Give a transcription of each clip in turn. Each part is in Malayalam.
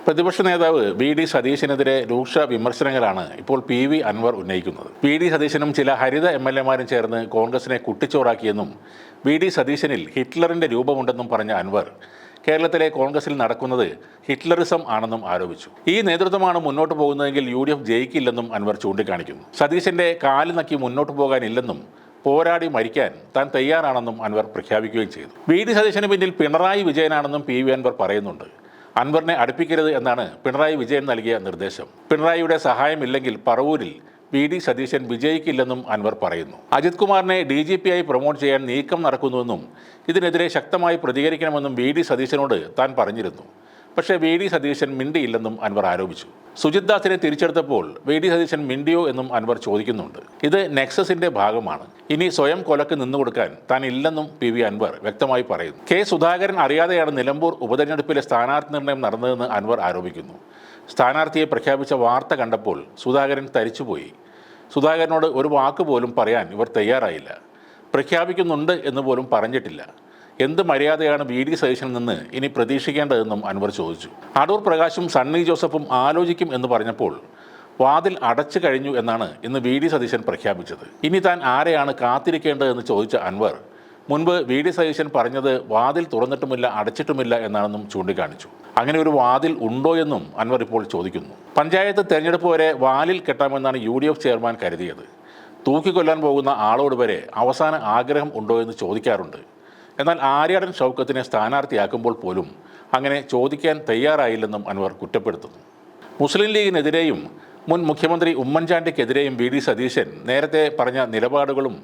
പ്രതിപക്ഷ നേതാവ് വി.ഡി. സതീശനെതിരെ രൂക്ഷ വിമർശനങ്ങളാണ് ഇപ്പോൾ പി.വി. അൻവർ ഉന്നയിക്കുന്നത്. വി.ഡി. സതീശനും ചില ഹരിത എം.എൽ.എമാരും ചേർന്ന് കോൺഗ്രസിനെ കുട്ടിച്ചോറാക്കിയെന്നും വി.ഡി. സതീശനിൽ ഹിറ്റ്ലറിന്റെ രൂപമുണ്ടെന്നും പറഞ്ഞ അൻവർ കേരളത്തിലെ കോൺഗ്രസിൽ നടക്കുന്നത് ഹിറ്റ്ലറിസം ആണെന്നും ആരോപിച്ചു. ഈ നേതൃത്വമാണ് മുന്നോട്ട് പോകുന്നതെങ്കിൽ യു.ഡി.എഫ് ജയിക്കില്ലെന്നും അൻവർ ചൂണ്ടിക്കാണിക്കുന്നു. സതീശന്റെ കാല് നക്കി മുന്നോട്ട് പോകാനില്ലെന്നും പോരാടി മരിക്കാൻ താൻ തയ്യാറാണെന്നും അൻവർ പ്രഖ്യാപിക്കുകയും ചെയ്തു. വി.ഡി. സതീശന് പിന്നിൽ പിണറായി വിജയനാണെന്നും പി.വി. അൻവർ പറയുന്നുണ്ട്. അൻവറിനെ അടുപ്പിക്കരുത് എന്നാണ് പിണറായി വിജയൻ നൽകിയ നിർദ്ദേശം. പിണറായിയുടെ സഹായമില്ലെങ്കിൽ പറവൂരിൽ വി.ഡി. സതീശൻ വിജയിക്കില്ലെന്നും അൻവർ പറയുന്നു. അജിത് കുമാറിനെ DGP-ആയി പ്രൊമോട്ട് ചെയ്യാൻ നീക്കം നടക്കുന്നുവെന്നും ഇതിനെതിരെ ശക്തമായി പ്രതികരിക്കണമെന്നും വി.ഡി. സതീശനോട് താൻ പറഞ്ഞിരുന്നു. പക്ഷേ വി.ഡി. സതീശൻ മിണ്ടിയില്ലെന്നും അൻവർ ആരോപിച്ചു. സുജിത് ദാസിനെ തിരിച്ചെടുത്തപ്പോൾ വി.ഡി. സതീശൻ മിണ്ടിയോ എന്നും അൻവർ ചോദിക്കുന്നുണ്ട്. ഇത് നെക്സസിന്റെ ഭാഗമാണ്. ഇനി സ്വയം കൊലക്ക് നിന്നുകൊടുക്കാൻ താൻ ഇല്ലെന്നും പി.വി. അൻവർ വ്യക്തമായി പറയുന്നു. കെ. സുധാകരൻ അറിയാതെയാണ് നിലമ്പൂർ ഉപതെരഞ്ഞെടുപ്പിലെ സ്ഥാനാർത്ഥി നിർണയം നടന്നതെന്ന് അൻവർ ആരോപിക്കുന്നു. സ്ഥാനാർത്ഥിയെ പ്രഖ്യാപിച്ച വാർത്ത കണ്ടപ്പോൾ സുധാകരൻ തരിച്ചുപോയി. സുധാകരനോട് ഒരു വാക്ക് പോലും പറയാൻ ഇവർ തയ്യാറായില്ല. പ്രഖ്യാപിക്കുന്നുണ്ട് എന്ന് പോലും പറഞ്ഞിട്ടില്ല. എന്ത് മര്യാദയാണ് വി.ഡി. സതീശനിൽ നിന്ന് ഇനി പ്രതീക്ഷിക്കേണ്ടതെന്നും അൻവർ ചോദിച്ചു. അടൂർ പ്രകാശും സണ്ണി ജോസഫും ആലോചിക്കും എന്ന് പറഞ്ഞപ്പോൾ വാതിൽ അടച്ചു കഴിഞ്ഞു എന്നാണ് ഇന്ന് വി.ഡി. സതീശൻ പ്രഖ്യാപിച്ചത്. ഇനി താൻ ആരെയാണ് കാത്തിരിക്കേണ്ടതെന്ന് ചോദിച്ച അൻവർ മുൻപ് വി.ഡി. സതീശൻ പറഞ്ഞത് വാതിൽ തുറന്നിട്ടുമില്ല അടച്ചിട്ടുമില്ല എന്നാണെന്നും ചൂണ്ടിക്കാണിച്ചു. അങ്ങനെ ഒരു വാതിൽ ഉണ്ടോ എന്നും അൻവർ ഇപ്പോൾ ചോദിക്കുന്നു. പഞ്ചായത്ത് തെരഞ്ഞെടുപ്പ് വരെ വാലിൽ കെട്ടാമെന്നാണ് യു.ഡി.എഫ് ചെയർമാൻ കരുതിയത്. തൂക്കിക്കൊല്ലാൻ പോകുന്ന ആളോട് വരെ അവസാന ആഗ്രഹം ഉണ്ടോ എന്ന് ചോദിക്കാറുണ്ട്. എന്നാൽ ആര്യാടൻ ഷൗക്കത്തിനെ സ്ഥാനാർത്ഥിയാക്കുമ്പോൾ പോലും അങ്ങനെ ചോദിക്കാൻ തയ്യാറായില്ലെന്നും അൻവർ കുറ്റപ്പെടുത്തുന്നു. മുസ്ലിം ലീഗിനെതിരെയും മുൻ മുഖ്യമന്ത്രി ഉമ്മൻചാണ്ടിക്കെതിരെയും വി.ഡി. സതീശൻ നേരത്തെ പറഞ്ഞ നിലപാടുകളും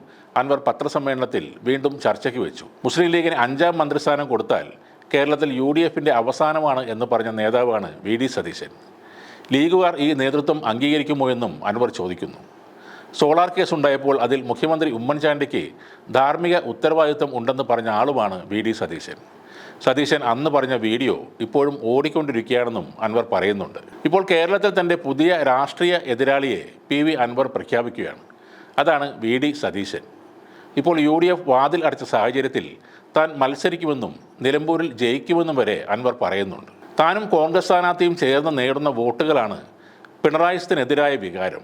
അൻവർ പത്രസമ്മേളനത്തിൽ വീണ്ടും ചർച്ചയ്ക്ക് വെച്ചു. മുസ്ലിം ലീഗിന് 5ാം മന്ത്രിസ്ഥാനം കൊടുത്താൽ കേരളത്തിൽ യു.ഡി.എഫിൻ്റെ അവസാനമാണ് എന്ന് പറഞ്ഞ നേതാവാണ് വി.ഡി. സതീശൻ. ലീഗുകാർ ഈ നേതൃത്വം അംഗീകരിക്കുമോ എന്നും അൻവർ ചോദിക്കുന്നു. സോളാർ കേസ് ഉണ്ടായപ്പോൾ അതിൽ മുഖ്യമന്ത്രി ഉമ്മൻചാണ്ടിക്ക് ധാർമ്മിക ഉത്തരവാദിത്വം ഉണ്ടെന്ന് പറഞ്ഞ ആളുമാണ് വി.ഡി. സതീശൻ. സതീശൻ അന്ന് പറഞ്ഞ വീഡിയോ ഇപ്പോഴും ഓടിക്കൊണ്ടിരിക്കുകയാണെന്നും അൻവർ പറയുന്നുണ്ട്. ഇപ്പോൾ കേരളത്തിൽ തൻ്റെ പുതിയ രാഷ്ട്രീയ എതിരാളിയെ പി.വി. അൻവർ പ്രഖ്യാപിക്കുകയാണ്. അതാണ് വി.ഡി. സതീശൻ. ഇപ്പോൾ യു.ഡി.എഫ് വാതിൽ അടച്ച സാഹചര്യത്തിൽ താൻ മത്സരിക്കുമെന്നും നിലമ്പൂരിൽ ജയിക്കുമെന്നും വരെ അൻവർ പറയുന്നുണ്ട്. താനും കോൺഗ്രസ് സ്ഥാനാർത്ഥിയും ചേർന്ന് നേടുന്ന വോട്ടുകളാണ് പിണറായിസത്തിനെതിരായ വികാരം.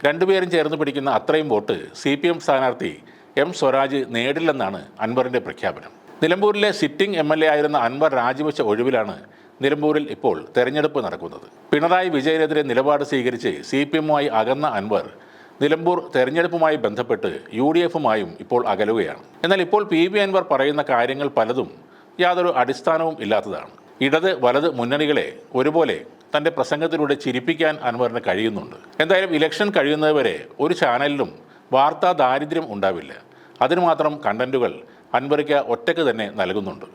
രണ്ടുപേരും ചേർന്ന് പിടിക്കുന്ന അത്രയും വോട്ട് CPM സ്ഥാനാർത്ഥി M. സ്വരാജ് നേടില്ലെന്നാണ് അൻവറിൻ്റെ പ്രഖ്യാപനം. നിലമ്പൂരിലെ സിറ്റിംഗ് MLA ആയിരുന്ന അൻവർ രാജിവെച്ച ഒഴിവിലാണ് നിലമ്പൂരിൽ ഇപ്പോൾ തെരഞ്ഞെടുപ്പ് നടക്കുന്നത്. പിണറായി വിജയനെതിരെ നിലപാട് സ്വീകരിച്ച് CPM-മായി അകന്ന അൻവർ നിലമ്പൂർ തെരഞ്ഞെടുപ്പുമായി ബന്ധപ്പെട്ട് UDF-ഉമായും ഇപ്പോൾ അകലുകയാണ്. എന്നാൽ ഇപ്പോൾ പി.വി. അൻവർ പറയുന്ന കാര്യങ്ങൾ പലതും യാതൊരു അടിസ്ഥാനവും ഇല്ലാത്തതാണ്. ഇടത് വലത് മുന്നണികളെ ഒരുപോലെ തൻ്റെ പ്രസംഗത്തിലൂടെ ചിരിപ്പിക്കാൻ അൻവറിന് കഴിയുന്നുണ്ട്. എന്തായാലും ഇലക്ഷൻ കഴിയുന്നതുവരെ ഒരു ചാനലിലും വാർത്താ ദാരിദ്ര്യം ഉണ്ടാവില്ല. അതിനുമാത്രം കണ്ടന്റുകൾ അൻവർക്ക് ഒറ്റയ്ക്ക് തന്നെ നൽകുന്നുണ്ട്.